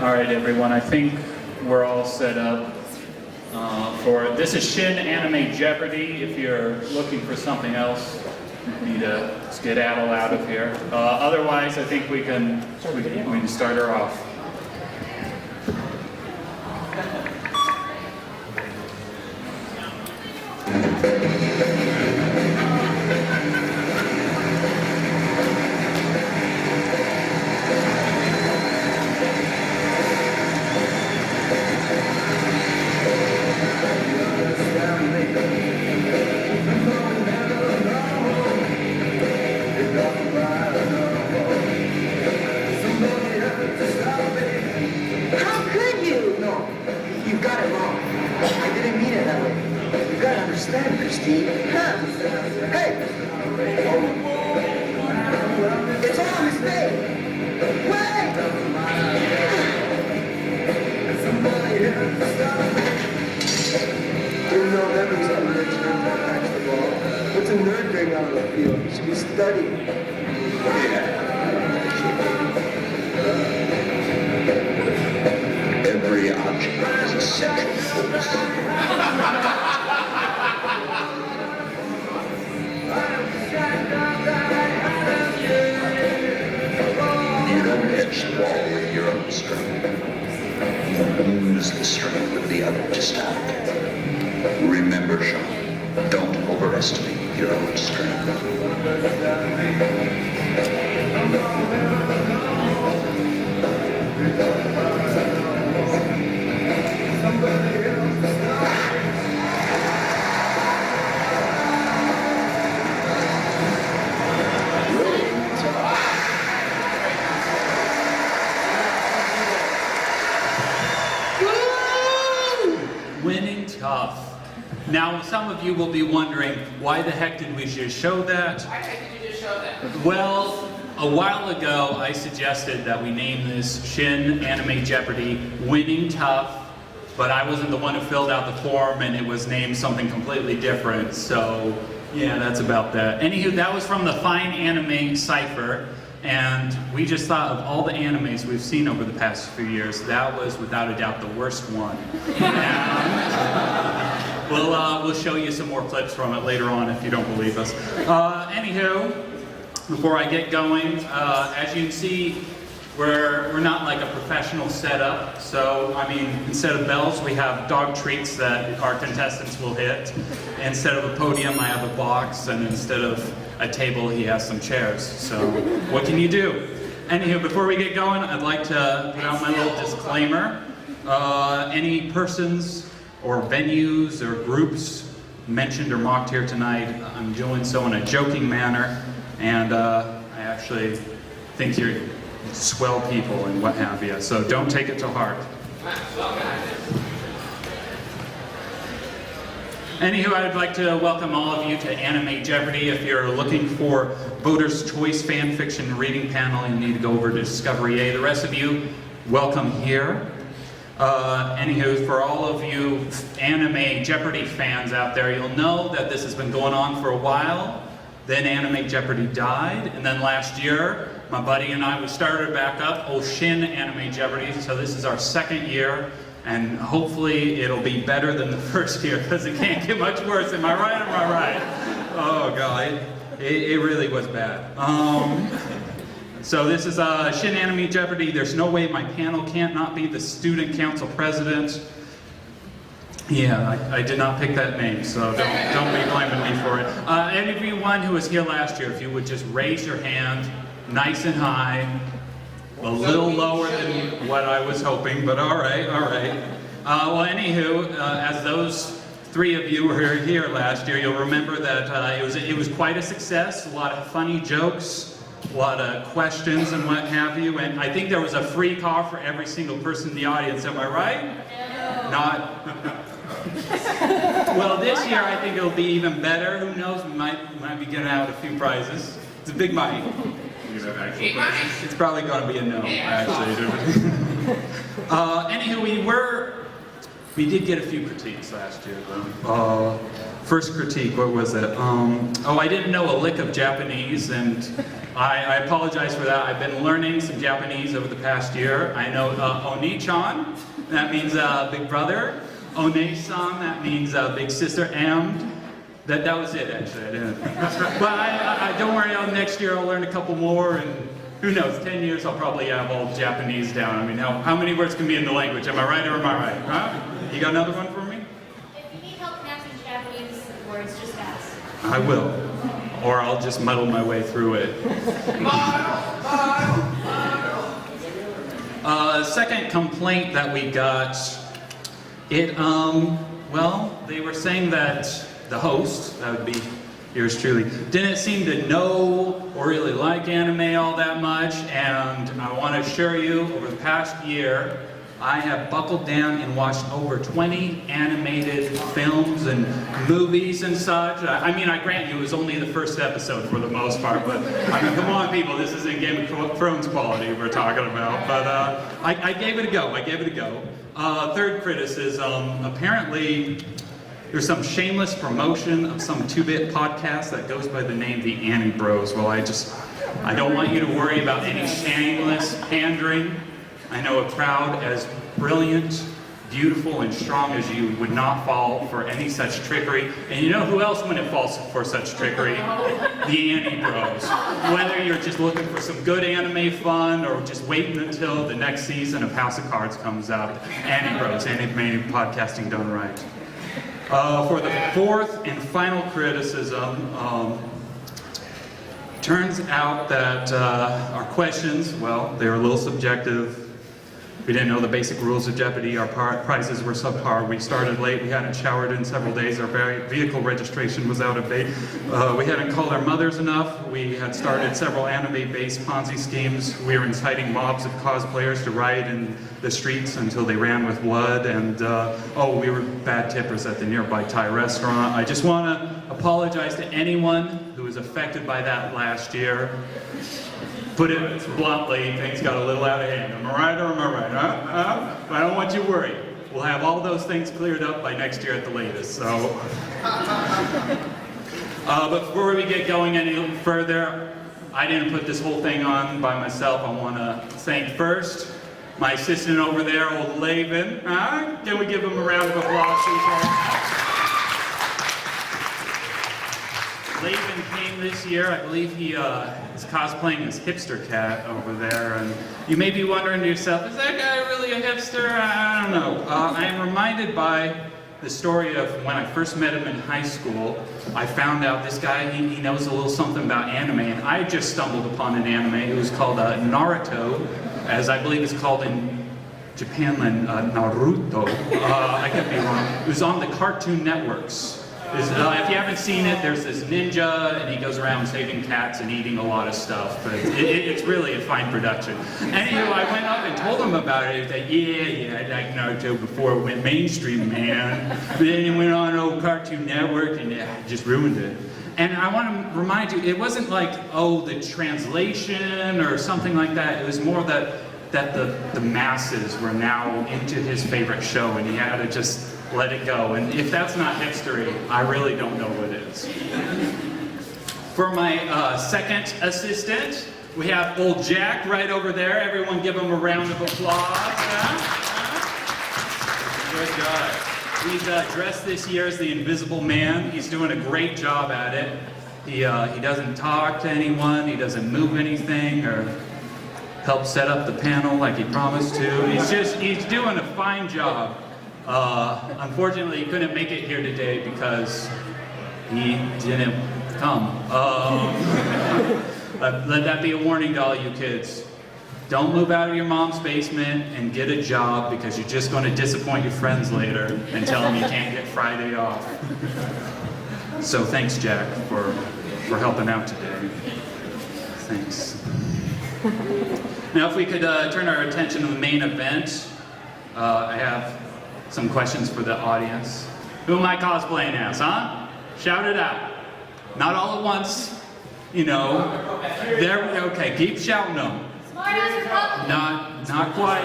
All right, everyone, I think we're all set up this is Shin Anime Jeopardy. If you're looking for something else, you need to skedaddle out of here. Otherwise, I think we can start her off. Every object has a central focus. You don't edge the wall with your own strength. You use the strength of the other to stop. Remember, Sean, don't overestimate your own strength. Winning tough. Now, some of you will be wondering, why the heck did we just show that? Why the heck did you just show that? Well, a while ago, I suggested that we name this Shin Anime Jeopardy Winning Tough, but I wasn't the one who filled out the form, and it was named something completely different, so yeah, that's about that. Anywho, that was from the Fine Anime Cipher, and we just thought of all the animes we've seen over the past few years, that was without a doubt the worst one. And we'll show you some more clips from it later on if you don't believe us. Anywho, before I get going, as you can see, we're not like a professional setup. So, I mean, instead of bells, we have dog treats that our contestants will hit. Instead of a podium, I have a box, and instead of a table, he has some chairs. So, what can you do? Anywho, before we get going, I'd like to put out my little disclaimer. Any persons or venues or groups mentioned or mocked here tonight, I'm doing so in a joking manner. And I actually think you're swell people and what have you, so don't take it to heart. Anywho, I'd like to welcome all of you to Anime Jeopardy. If you're looking for Voter's Choice Fan Fiction Reading Panel, you need to go over to Discovery A. The rest of you, welcome here. Anywho, for all of you Anime Jeopardy fans out there, you'll know that this has been going on for a while. Then Anime Jeopardy died, and then last year, my buddy and I, we started back up, Shin Anime Jeopardy, so this is our second year, and hopefully it'll be better than the first year, because it can't get much worse, am I right, am I right? Oh God, it really was bad. So this is Shin Anime Jeopardy. There's no way my panel can't not be the student council president. Yeah, I did not pick that name, so don't be blaming me for it. Anyone who was here last year, if you would just raise your hand, nice and high, a little lower than what I was hoping, but all right, all right. Well, anywho, as those three of you were here last year, you'll remember that it was quite a success. A lot of funny jokes, a lot of questions and what have you, and I think there was a free car for every single person in the audience. Am I right? No. Not. Well, this year I think it'll be even better. Who knows? We might be getting out a few prizes. It's a big mic. It's probably going to be a no, actually. Anywho, we were We did get a few critiques last year, though. First critique, what was it? Oh, I didn't know a lick of Japanese, and I apologize for that. I've been learning some Japanese over the past year. I know Oni-chan, that means big brother. One-san, that means big sister, and that was it, actually. I didn't. But I don't worry, next year I'll learn a couple more, and who knows, 10 years I'll probably have all Japanese down. I mean, how many words can be in the language? Am I right or am I right? Huh? You got another one for me? If you need help pronouncing Japanese words, just ask. I will. Or I'll just muddle my way through it. Second complaint that we got, well, they were saying that the host, that would be yours truly, didn't seem to know or really like anime all that much, and I want to assure you, over the past year, I have buckled down and watched over 20 animated films and movies and such. I mean, I grant you, it was only the first episode for the most part, but I mean, come on, people, this isn't Game of Thrones quality we're talking about. But I gave it a go. Third criticism, apparently there's some shameless promotion of some 2-bit podcast that goes by the name the Anibros. Well, I don't want you to worry about any shameless pandering. I know a crowd as brilliant, beautiful, and strong as you would not fall for any such trickery. And you know who else wouldn't fall for such trickery? The Anibros. Whether you're just looking for some good anime fun or just waiting until the next season of House of Cards comes out, Anibros, anime podcasting done right. For the fourth and final criticism, turns out that our questions, well, they're a little subjective. We didn't know the basic rules of Jeopardy. Our prizes were subpar. We started late. We hadn't showered in several days. Our vehicle registration was out of date. We hadn't called our mothers enough. We had started several anime-based Ponzi schemes. We were inciting mobs of cosplayers to riot in the streets until they ran with blood. And, we were bad tippers at the nearby Thai restaurant. I just want to apologize to anyone who was affected by that last year. Put it bluntly, things got a little out of hand. Am I right or am I right? Huh? I don't want you worried. We'll have all those things cleared up by next year at the latest. So, but before we get going any further, I didn't put this whole thing on by myself. I want to thank first my assistant over there, old Laven. Can we give him a round of applause, please? Laven came this year. I believe he is cosplaying as Hipster Cat over there. And you may be wondering to yourself, is that guy really a hipster? I don't know. I am reminded by the story of when I first met him in high school. I found out this guy, he knows a little something about anime. And I just stumbled upon an anime. It was called Naruto, as I believe it's called in Japanland, Naruto. I could be wrong. It was on the Cartoon Networks. If you haven't seen it, there's this ninja, and he goes around saving cats and eating a lot of stuff. But it's really a fine production. Anyway, I went up and told him about it. He was like, yeah, I liked Naruto before it went mainstream, man. But then it went on old Cartoon Network, and just ruined it. And I want to remind you, it wasn't like, the translation or something like that. It was more that the masses were now into his favorite show, and he had to just let it go. And if that's not hipstery, I really don't know what is. For my second assistant, we have old Jack right over there. Everyone give him a round of applause. Good job. He's dressed this year as the Invisible Man. He's doing a great job at it. He doesn't talk to anyone. He doesn't move anything or help set up the panel like he promised to. He's doing a fine job. Unfortunately, he couldn't make it here today because he didn't come. Let that be a warning to all you kids. Don't move out of your mom's basement and get a job because you're just going to disappoint your friends later and tell them you can't get Friday off. So thanks, Jack, for helping out today. Thanks. Now, if we could turn our attention to the main event, I have some questions for the audience. Who am I cosplaying as, huh? Shout it out. Not all at once, There, okay, keep shouting them. Not quite.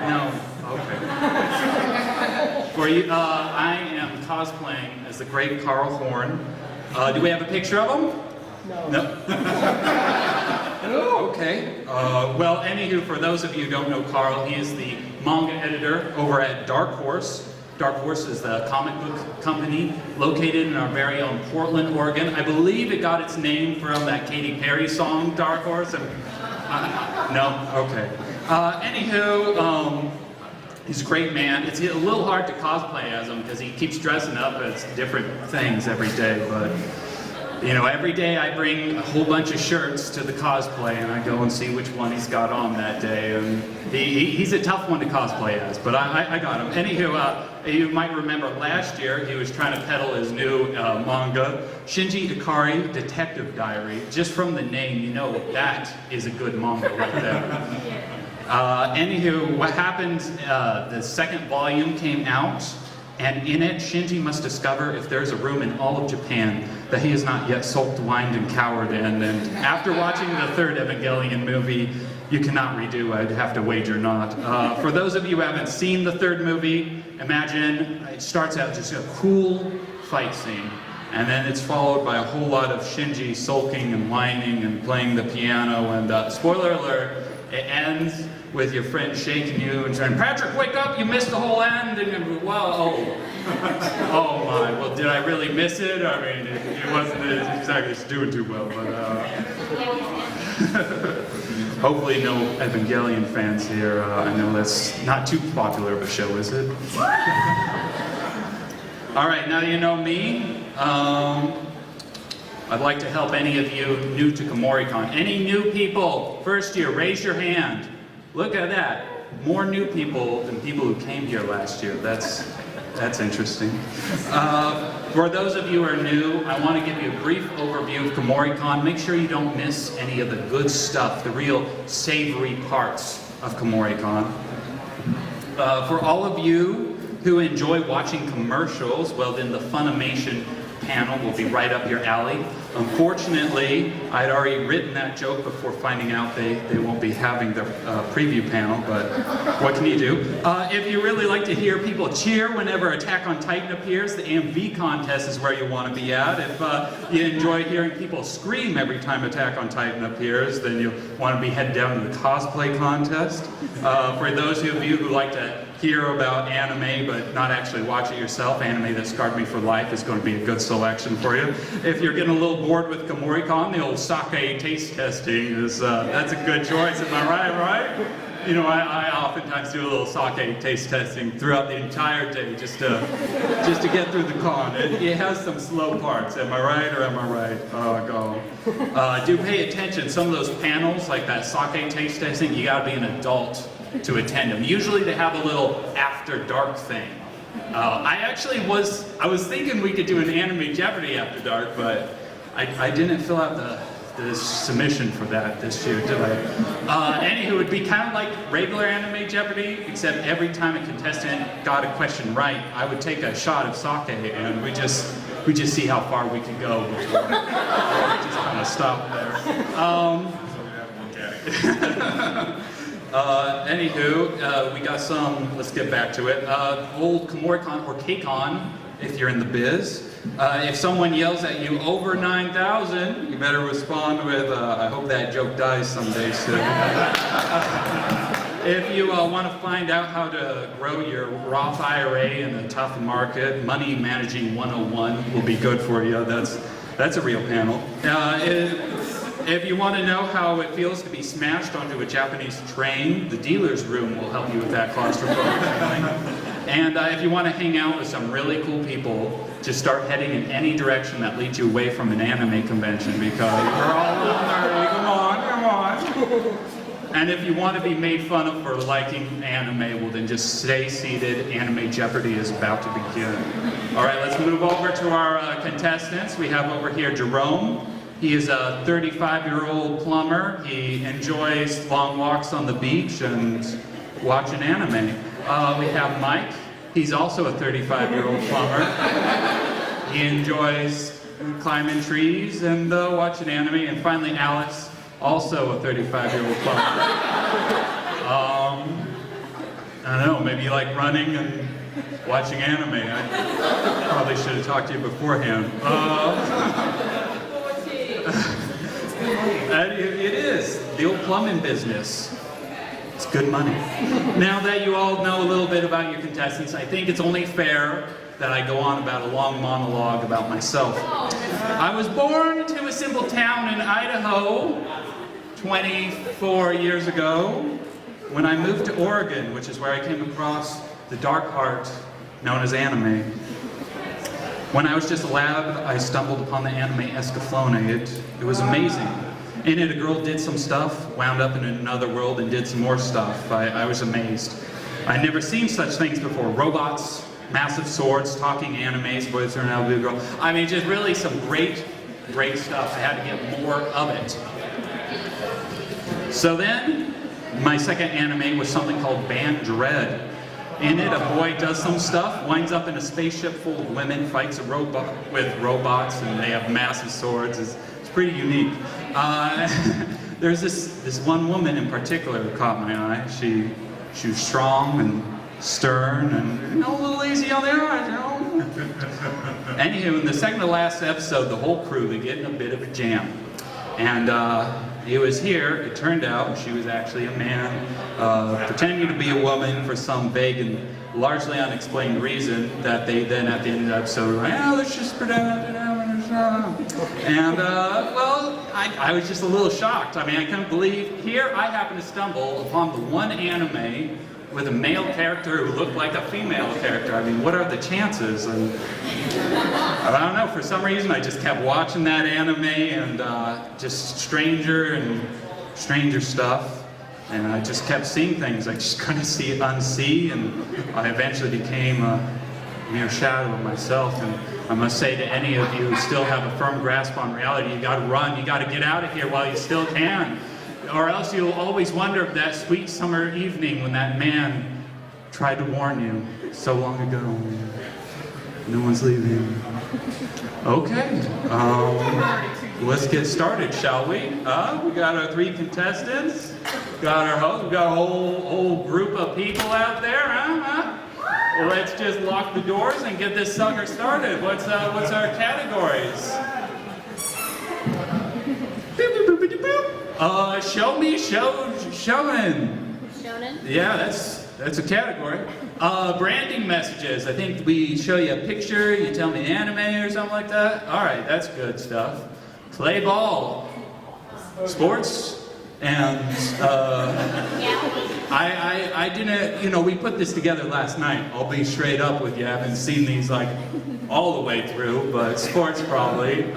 No, okay. For you, I am cosplaying as the great Carl Horn. Do we have a picture of him? No. Oh, okay. Well, anywho, for those of you who don't know Carl, he is the manga editor over at Dark Horse. Dark Horse is the comic book company located in our very own Portland, Oregon. I believe it got its name from that Katy Perry song, Dark Horse. And, no? Okay. Anywho, he's a great man. It's a little hard to cosplay as him because he keeps dressing up as different things every day, but you know, every day I bring a whole bunch of shirts to the cosplay and I go and see which one he's got on that day. And he's a tough one to cosplay as, but I got him. Anywho, you might remember last year he was trying to peddle his new manga, Shinji Ikari Detective Diary. Just from the name, you know that is a good manga right there. Anywho, what happened, the second volume came out, and in it, Shinji must discover if there's a room in all of Japan that he has not yet sulked, whined, and cowered in. And after watching the third Evangelion movie, you cannot redo, I'd have to wager not. For those of you who haven't seen the third movie, imagine it starts out just a cool fight scene. And then it's followed by a whole lot of Shinji sulking and whining and playing the piano. And spoiler alert, it ends with your friend shaking you and saying, "Patrick, wake up, you missed the whole end." And well, oh my, well, did I really miss it? I mean, it wasn't exactly doing too well, but hopefully no Evangelion fans here. I know that's not too popular of a show, is it? All right, now you know me. I'd like to help any of you new to Kumoricon. Any new people, first year, raise your hand. Look at that. More new people than people who came here last year. That's interesting. For those of you who are new, I want to give you a brief overview of Kumoricon. Make sure you don't miss any of the good stuff, the real savory parts of Kumoricon. For all of you who enjoy watching commercials, well then the Funimation panel will be right up your alley. Unfortunately, I'd already written that joke before finding out they won't be having their preview panel, but what can you do? If you really like to hear people cheer whenever Attack on Titan appears, the AMV contest is where you want to be at. If you enjoy hearing people scream every time Attack on Titan appears, then you'll want to be headed down to the cosplay contest. For those of you who like to hear about anime but not actually watch it yourself, Anime That Scarred Me for Life is going to be a good selection for you. If you're getting a little bored with Kumoricon, the old sake taste testing is that's a good choice, am I right? You know, I oftentimes do a little sake taste testing throughout the entire day just to get through the con. It has some slow parts, am I right or am I right? Oh, go. Do pay attention, some of those panels, like that sake taste testing, you gotta be an adult to attend them. Usually they have a little after dark thing. I was thinking we could do an Anime Jeopardy after dark, but I didn't fill out the submission for that this year, did I? Anywho, it would be kind of like regular Anime Jeopardy, except every time a contestant got a question right, I would take a shot of sake and we just see how far we could go before we just kind of stop there. Anywho, we got some, let's get back to it, old Kumoricon or KCON, if you're in the biz. If someone yells at you over 9,000, you better respond with, I hope that joke dies someday soon. If you want to find out how to grow your Roth IRA in a tough market, Money Managing 101 will be good for you. That's a real panel. If you want to know how it feels to be smashed onto a Japanese train, the dealer's room will help you with that claustrophobic feeling. And if you want to hang out with some really cool people, just start heading in any direction that leads you away from an anime convention because we're all a little nerdy. Come on. And if you want to be made fun of for liking anime, well then just stay seated. Anime Jeopardy is about to begin. All right, let's move over to our contestants. We have over here Jerome. He is a 35-year-old plumber. He enjoys long walks on the beach and watching anime. We have Mike. He's also a 35-year-old plumber. He enjoys climbing trees and watching anime. And finally, Alex, also a 35-year-old plumber. I don't know, maybe you like running and watching anime. I probably should have talked to you beforehand. It is the old plumbing business. It's good money. Now that you all know a little bit about your contestants, I think it's only fair that I go on about a long monologue about myself. I was born to a simple town in Idaho 24 years ago when I moved to Oregon, which is where I came across the dark art known as anime. When I was just a lad, I stumbled upon the anime Escaflowne. It was amazing. In it, a girl did some stuff, wound up in another world and did some more stuff. I was amazed. I'd never seen such things before. Robots, massive swords, talking animes, boys turn out to be a girl. I mean, just really some great, great stuff. I had to get more of it. So then, my second anime was something called Band Dread. In it, a boy does some stuff, winds up in a spaceship full of women, fights a robot with robots, and they have massive swords. It's pretty unique. There's this one woman in particular that caught my eye. She was strong and stern and a little lazy on the eyes, Anywho, in the second to last episode, the whole crew, they get in a bit of a jam. And it was here, it turned out, she was actually a man, pretending to be a woman for some vague and largely unexplained reason that they then at the end of the episode were like, oh, let's just pretend. And, well, I was just a little shocked. I mean, I couldn't believe, here I happened to stumble upon the one anime with a male character who looked like a female character. I mean, what are the chances? And I don't know, for some reason I just kept watching that anime and just stranger and stranger stuff. And I just kept seeing things I just couldn't unsee, and I eventually became a mere shadow of myself. And I must say to any of you who still have a firm grasp on reality, you gotta run, you gotta get out of here while you still can. Or else you'll always wonder if that sweet summer evening when that man tried to warn you so long ago. No one's leaving. Okay, let's get started, shall we? We got our three contestants, got our host, we got a whole group of people out there, huh? Well, let's just lock the doors and get this sucker started. What's our categories? Show me, showing. Shonen? Yeah, that's a category. Branding messages. I think we show you a picture, you tell me anime or something like that. All right, that's good stuff. Play ball. Sports. And I didn't, we put this together last night. I'll be straight up with you. I haven't seen these like all the way through, but sports probably.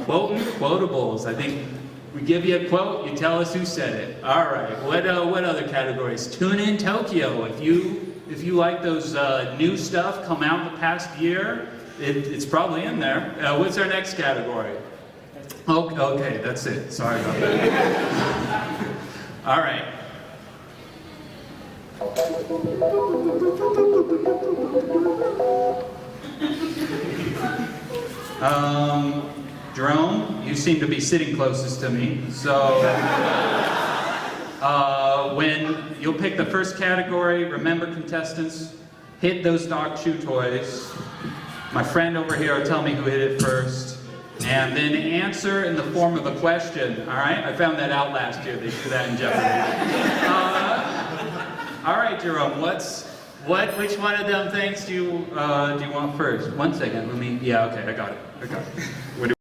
Quote and quotables. I think we give you a quote, you tell us who said it. All right. What other categories? Tune in Tokyo. If you like those new stuff come out in the past year, it's probably in there. What's our next category? Okay, that's it. Sorry about that. All right. Jerome, you seem to be sitting closest to me, so when you'll pick the first category, remember contestants, hit those dog chew toys. My friend over here will tell me who hit it first. And then answer in the form of a question, all right? I found that out last year. They do that in Jeopardy. All right, Jerome, which one of them things do you want first? 1 second, yeah, okay, I got it.